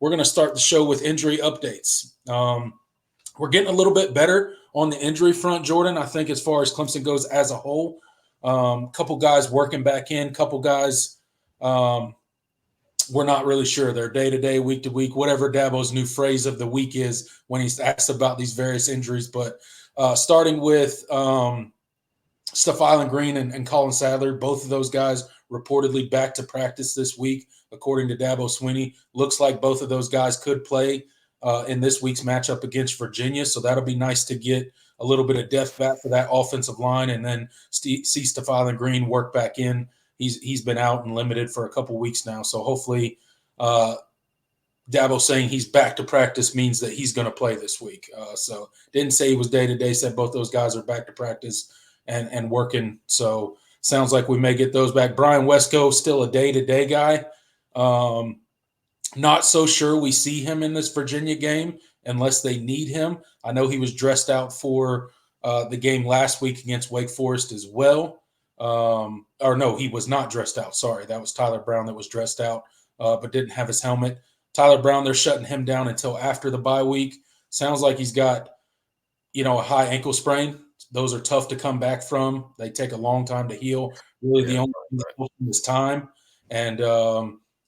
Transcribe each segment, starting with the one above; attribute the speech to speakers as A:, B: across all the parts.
A: we're going to start the show with injury updates. We're getting a little bit better on the injury front, Jordan, I think, as far as Clemson goes as a whole. Couple guys working back in, couple guys we're not really sure. They're day-to-day, week-to-week, whatever Dabo's new phrase of the week is when he's asked about these various injuries. But starting with Stephon Green and Colin Sadler, both of those guys reportedly back to practice this week, according to Dabo Swinney. Looks like both of those guys could play in this week's matchup against Virginia, so that'll be nice to get a little bit of depth back for that offensive line and then see Stephon Green work back in. He's been out and limited for a couple weeks now, so hopefully Dabo saying he's back to practice means that he's going to play this week. So didn't say he was day-to-day, said both those guys are back to practice and working. So sounds like we may get those back. Brian Wesco, still a day-to-day guy. Not so sure we see him in this Virginia game unless they need him. I know he was dressed out for the game last week against Wake Forest as well. Or no, he was not dressed out. Sorry, that was Tyler Brown that was dressed out, but didn't have his helmet. Tyler Brown, they're shutting him down until after the bye week. Sounds like he's got, a high ankle sprain. Those are tough to come back from. They take a long time to heal. Really, the only thing that's helping is time. And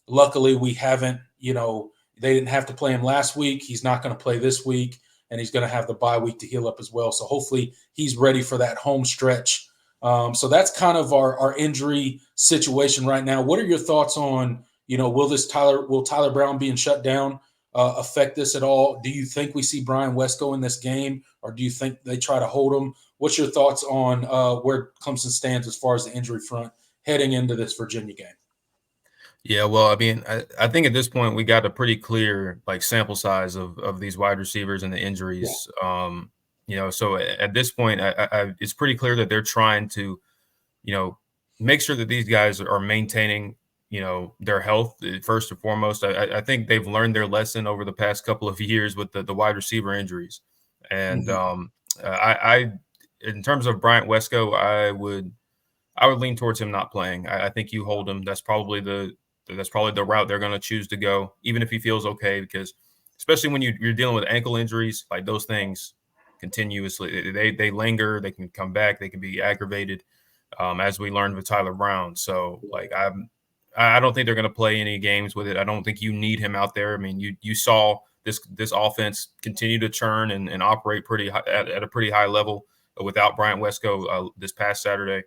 A: luckily, we haven't. They didn't have to play him last week. He's not going to play this week, and he's going to have the bye week to heal up as well. So hopefully, he's ready for that home stretch. So that's kind of our injury situation right now. What are your thoughts on, will Tyler Brown being shut down affect this at all? Do you think we see Brian Wesco in this game, or do you think they try to hold him? What's your thoughts on where Clemson stands as far as the injury front heading into this Virginia game?
B: Yeah, well, I mean, I think at this point we got a pretty clear sample size of these wide receivers and the injuries. Yeah. So at this point, it's pretty clear that they're trying to, make sure that these guys are maintaining, their health first and foremost. I think they've learned their lesson over the past couple of years with the wide receiver injuries. And I in terms of Bryant Wesco, I would lean towards him not playing. I think you hold him. That's probably the route they're going to choose to go, even if he feels okay, because especially when you're dealing with ankle injuries, like those things continuously, they linger, they can come back, they can be aggravated, as we learned with Tyler Brown. So I don't think they're going to play any games with it. I don't think you need him out there. I mean, you saw this offense continue to churn and operate at a pretty high level without Bryant Wesco this past Saturday.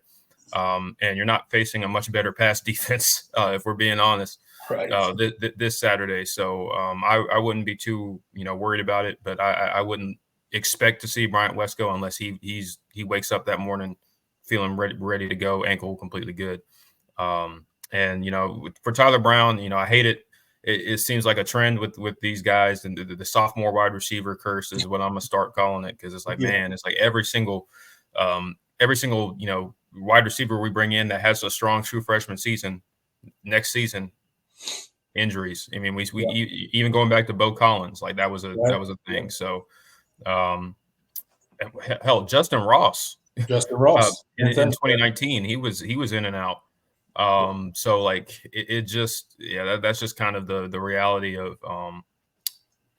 B: And you're not facing a much better pass defense, if we're being honest, right. This Saturday. So I wouldn't be too worried about it, but I wouldn't expect to see Bryant Wesco unless he wakes up that morning feeling ready to go, ankle completely good. And for Tyler Brown, I hate it. It seems like a trend with these guys, and the sophomore wide receiver curse is what I'm gonna start calling it, because it's like, man, it's like every single wide receiver we bring in that has a strong true freshman season, next season, injuries. I mean, we even going back to Bo Collins, like that was a thing. So, hell, Justin Ross in 2019, he was in and out. So like it just, that's just kind of the reality of,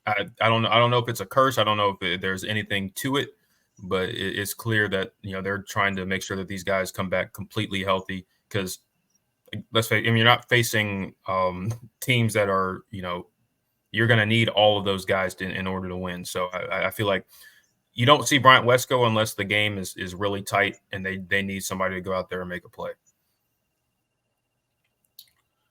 B: I don't know if it's a curse. I don't know if there's anything to it, but it's clear that, they're trying to make sure that these guys come back completely healthy, because let's face it, you're not facing teams that are, you're going to need all of those guys in order to win. So I feel like you don't see Bryant Wesco unless the game is really tight and they need somebody to go out there and make a play.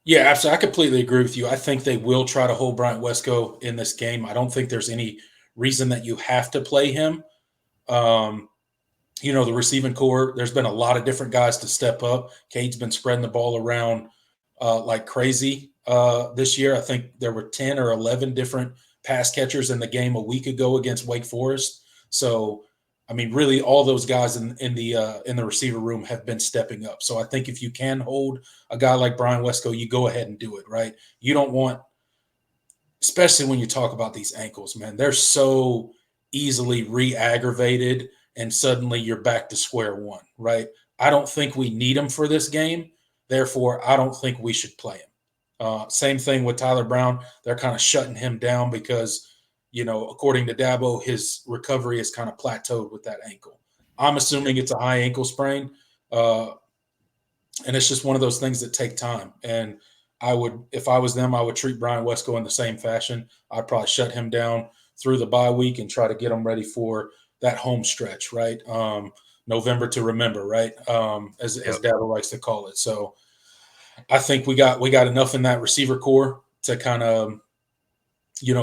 A: Yeah, absolutely. I completely agree with you. I think they will try to hold Bryant Wesco in this game. I don't think there's any reason that you have to play him. The receiving core, there's been a lot of different guys to step up. Cade's been spreading the ball around like crazy this year. I think there were 10 or 11 different pass catchers in the game a week ago against Wake Forest. So, I mean, really all those guys in the receiver room have been stepping up. So I think if you can hold a guy like Brian Wesco, you go ahead and do it, right? You don't want, especially when you talk about these ankles, man, they're so easily re-aggravated and suddenly you're back to square one, right? I don't think we need him for this game. Therefore, I don't think we should play him. Same thing with Tyler Brown. They're kind of shutting him down because, according to Dabo, his recovery is kind of plateaued with that ankle. I'm assuming it's a high ankle sprain. And it's just one of those things that take time. And if I was them, I would treat Brian Wesco in the same fashion. I'd probably shut him down through the bye week and try to get him ready for that home stretch, right? November to remember, right? As Dabo likes to call it. So I think we got enough in that receiver core to kind of,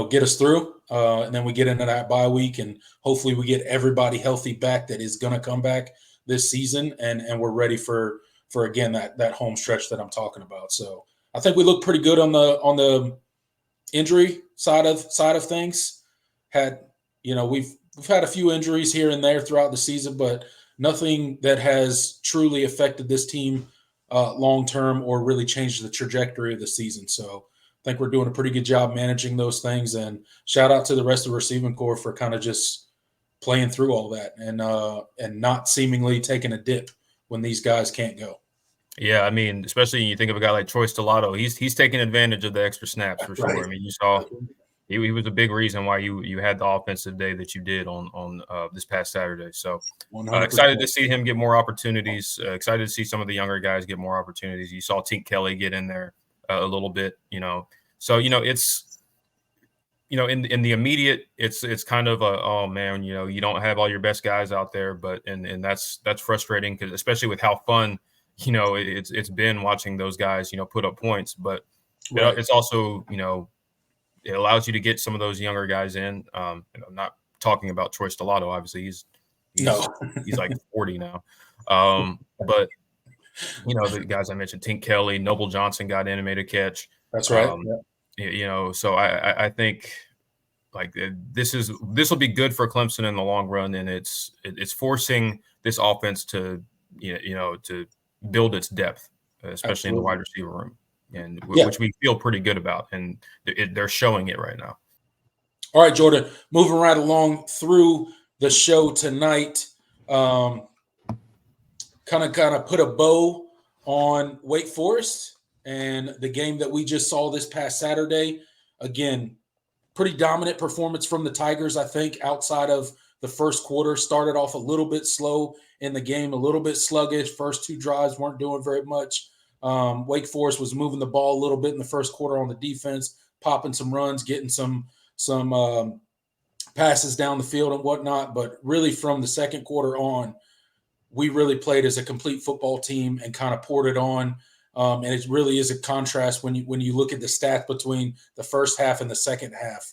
A: get us through. And then we get into that bye week, and hopefully we get everybody healthy back that is going to come back this season, and we're ready for again that home stretch that I'm talking about. So I think we look pretty good on the injury side of things. We've had a few injuries here and there throughout the season, but nothing that has truly affected this team long term or really changed the trajectory of the season. So I think we're doing a pretty good job managing those things. And shout out to the rest of the receiving corps for kind of just playing through all that and not seemingly taking a dip when these guys can't go.
B: Yeah, I mean, especially when you think of a guy like Troy Stellato, he's taking advantage of the extra snaps for sure.
A: Right.
B: I mean, you saw he was a big reason why you had the offensive day that you did on this past Saturday. So excited to see him get more opportunities. Excited to see some of the younger guys get more opportunities. You saw Tink Kelly get in there a little bit, So it's in the immediate, it's kind of oh man, you don't have all your best guys out there, but and that's frustrating because especially with how fun. It's been watching those guys, put up points, but it's also, it allows you to get some of those younger guys in. I'm not talking about Troy Stellato. Obviously he's like 40 now. But the guys I mentioned, Tink Kelly, Noble Johnson got in and made a catch.
A: That's right.
B: So I think like this will be good for Clemson in the long run. And it's forcing this offense to build its depth, especially in the wide receiver room, and which we feel pretty good about, and they're showing it right now.
A: All right, Jordan, moving right along through the show tonight, kind of put a bow on Wake Forest and the game that we just saw this past Saturday. Again, pretty dominant performance from the Tigers, I think, outside of the first quarter. Started off a little bit slow in the game, a little bit sluggish. First two drives weren't doing very much. Wake Forest was moving the ball a little bit in the first quarter on the defense, popping some runs, getting some passes down the field and whatnot. But really from the second quarter on, we really played as a complete football team and kind of poured it on. And it really is a contrast when you look at the stats between the first half and the second half.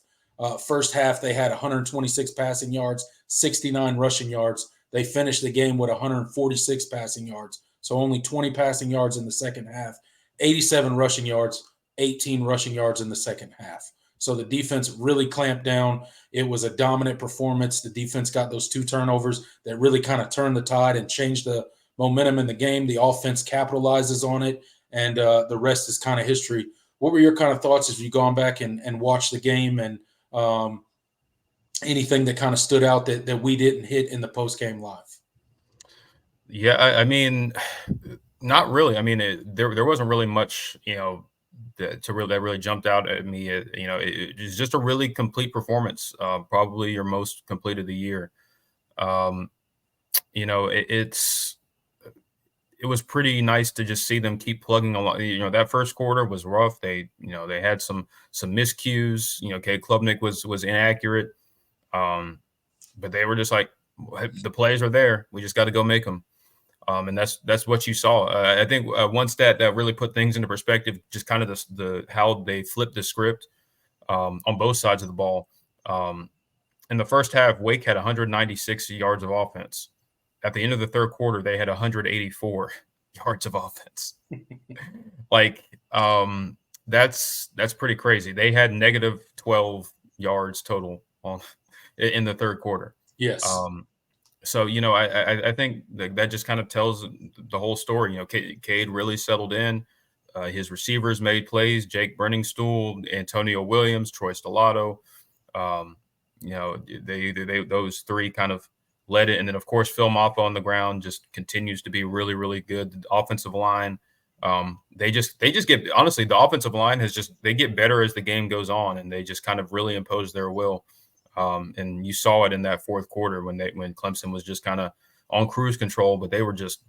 A: First half, they had 126 passing yards, 69 rushing yards. They finished the game with 146 passing yards, so only 20 passing yards in the second half, 87 rushing yards, 18 rushing yards in the second half. So the defense really clamped down. It was a dominant performance. The defense got those 2 turnovers that really kind of turned the tide and changed the momentum in the game. The offense capitalizes on it, and the rest is kind of history. What were your kind of thoughts as you gone back and watched the game, and anything that kind of stood out that we didn't hit in the post-game live?
B: Yeah, I mean, not really. I mean, there wasn't really much, that really jumped out at me. It was just a really complete performance, probably your most complete of the year. It was pretty nice to just see them keep plugging along. That first quarter was rough. They had some miscues. Cade Klubnik was inaccurate. But they were just like, the plays are there. We just got to go make them. And that's what you saw. I think one stat that really put things into perspective, just kind of the how they flipped the script on both sides of the ball. In the first half, Wake had 196 yards of offense. At the end of the third quarter, they had 184 yards of offense. That's pretty crazy. They had negative 12 yards total in the third quarter.
A: Yes.
B: So, I think that just kind of tells the whole story. Cade really settled in. His receivers made plays. Jake Brenningstool, Antonio Williams, Troy Stellato. Those 3 kind of led it. And then, of course, Phil Maffa on the ground just continues to be really, really good. The offensive line They just get, honestly, the offensive line they get better as the game goes on, and they just kind of really impose their will. And you saw it in that fourth quarter when Clemson was just kind of on cruise control, but they were just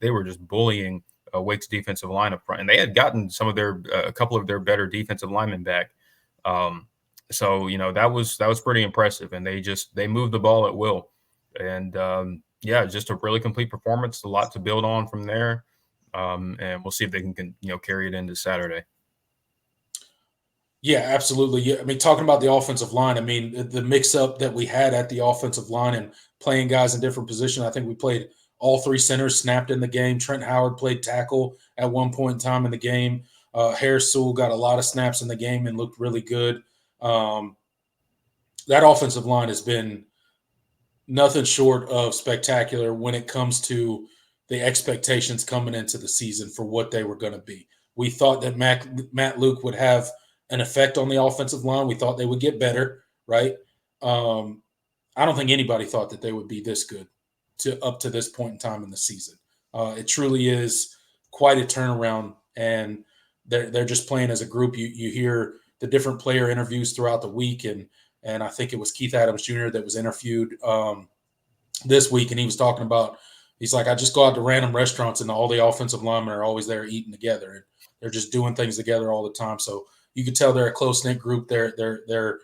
B: bullying Wake's defensive line up front, and they had gotten a couple of their better defensive linemen back. So that was pretty impressive, and they moved the ball at will, and just a really complete performance. A lot to build on from there, and we'll see if they can carry it into Saturday.
A: Yeah, absolutely. Yeah, I mean, talking about the offensive line, I mean, the mix-up that we had at the offensive line and playing guys in different positions. I think we played all three centers snapped in the game. Trent Howard played tackle at one point in time in the game. Harris Sewell got a lot of snaps in the game and looked really good. That offensive line has been nothing short of spectacular when it comes to the expectations coming into the season for what they were going to be. We thought that Matt Luke would have an effect on the offensive line. We thought they would get better, right? I don't think anybody thought that they would be this good up to this point in time in the season. It truly is quite a turnaround, and they're just playing as a group. You hear the different player interviews throughout the week, and I think it was Keith Adams Jr. that was interviewed this week, and he was talking about, he's like, I just go out to random restaurants and all the offensive linemen are always there eating together, and they're just doing things together all the time. So you can tell they're a close-knit group. They're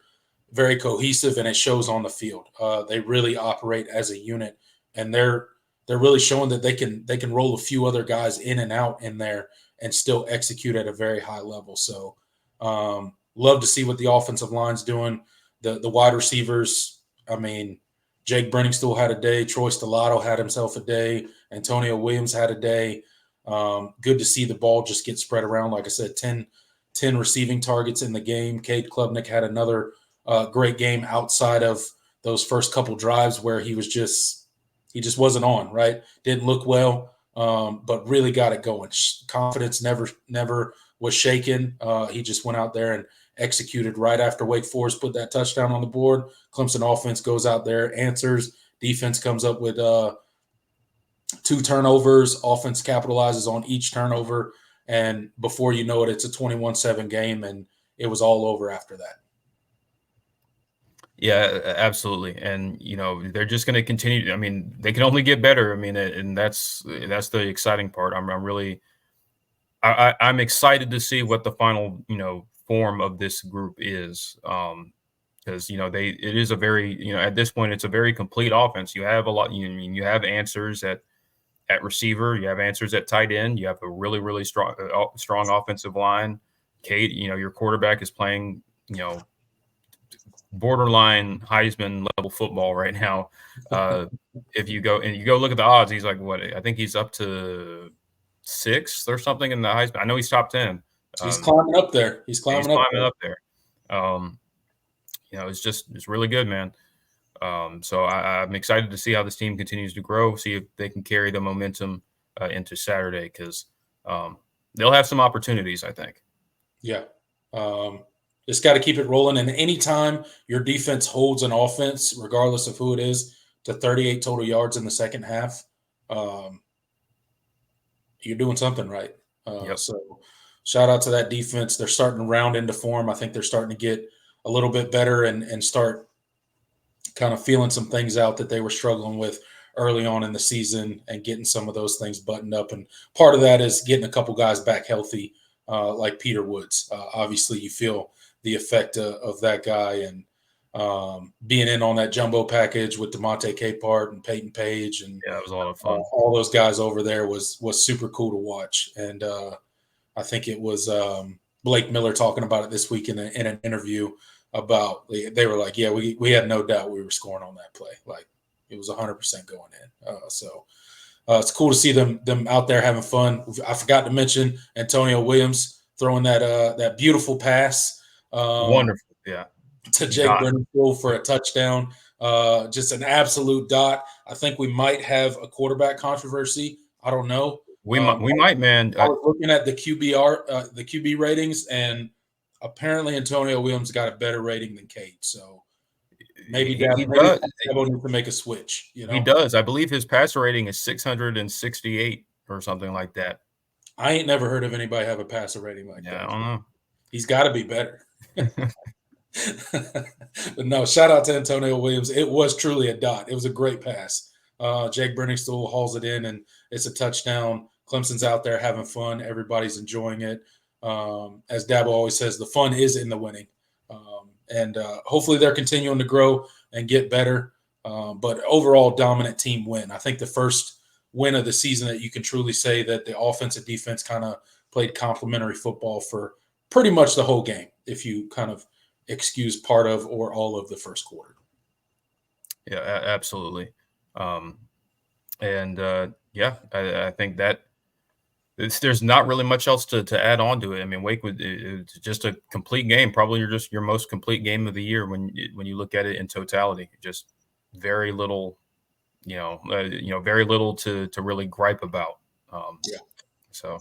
A: very cohesive, and it shows on the field. They really operate as a unit, and they're really showing that they can roll a few other guys in and out in there and still execute at a very high level. So love to see what the offensive line's doing. The wide receivers, I mean, Jake Brenningstool had a day. Troy Stellato had himself a day. Antonio Williams had a day. Good to see the ball just get spread around. Like I said, 10 receiving targets in the game. Cade Klubnik had another great game outside of those first couple drives where he just wasn't on, right? Didn't look well, but really got it going. Confidence never was shaken. He just went out there and executed right after Wake Forest put that touchdown on the board. Clemson offense goes out there, answers. Defense comes up with 2 turnovers. Offense capitalizes on each turnover. And before you know it, it's a 21-7 game, and it was all over after that.
B: Yeah, absolutely. And, they're just going to continue. I mean, they can only get better. I mean, and that's the exciting part. I'm excited to see what the final, form of this group is. Because, it is a very, at this point, it's a very complete offense. You have a lot, you have answers at receiver, you have answers at tight end, you have a really, really strong offensive line. Kate, your quarterback is playing, borderline Heisman level football right now. If you go look at the odds, he's like, what? I think he's up to 6th or something in the Heisman. I know he's top 10.
A: He's climbing up there. He's climbing up there.
B: It's really good, man. So I'm excited to see how this team continues to grow, see if they can carry the momentum into Saturday, because they'll have some opportunities, I think.
A: Yeah. Just got to keep it rolling. And anytime your defense holds an offense, regardless of who it is, to 38 total yards in the second half, you're doing something right.
B: Yep.
A: So shout out to that defense. They're starting to round into form. I think they're starting to get a little bit better and start kind of feeling some things out that they were struggling with early on in the season and getting some of those things buttoned up. And part of that is getting a couple guys back healthy, like Peter Woods. Obviously, you feel the effect of that guy, and being in on that jumbo package with DeMonte Capehart and Peyton Page, and
B: yeah, it was a lot of fun.
A: All those guys over there was super cool to watch. And I think it was Blake Miller talking about it this week in an interview about, they were like, yeah, we had no doubt we were scoring on that play. Like, it was 100% going in. So it's cool to see them out there having fun. I forgot to mention Antonio Williams throwing that beautiful pass.
B: Wonderful, yeah.
A: To Jake Brenningstool for a touchdown. Just an absolute dot. I think we might have a quarterback controversy. I don't know.
B: We might, man.
A: I was looking at the QB ratings, and apparently Antonio Williams got a better rating than Cade. So maybe Dabo needs to make a switch.
B: He does. I believe his passer rating is 668 or something like that.
A: I ain't never heard of anybody have a passer rating like
B: Yeah, I
A: that.
B: don't
A: He's got to be better.
B: know.
A: But no, shout out to Antonio Williams. It was truly a dot. It was a great pass. Jake Brenningstool hauls it in, and it's a touchdown. Clemson's out there having fun. Everybody's enjoying it. As Dabo always says, the fun is in the winning. And hopefully they're continuing to grow and get better. But overall, dominant team win. I think the first win of the season that you can truly say that the offense and defense kind of played complementary football for pretty much the whole game, if you kind of excuse part of or all of the first quarter.
B: Yeah, absolutely. Yeah, I think that there's not really much else to add on to it. I mean, Wake it's just a complete game. Probably your most complete game of the year when you look at it in totality. Just very little, very little to really gripe about.
A: Yeah.
B: So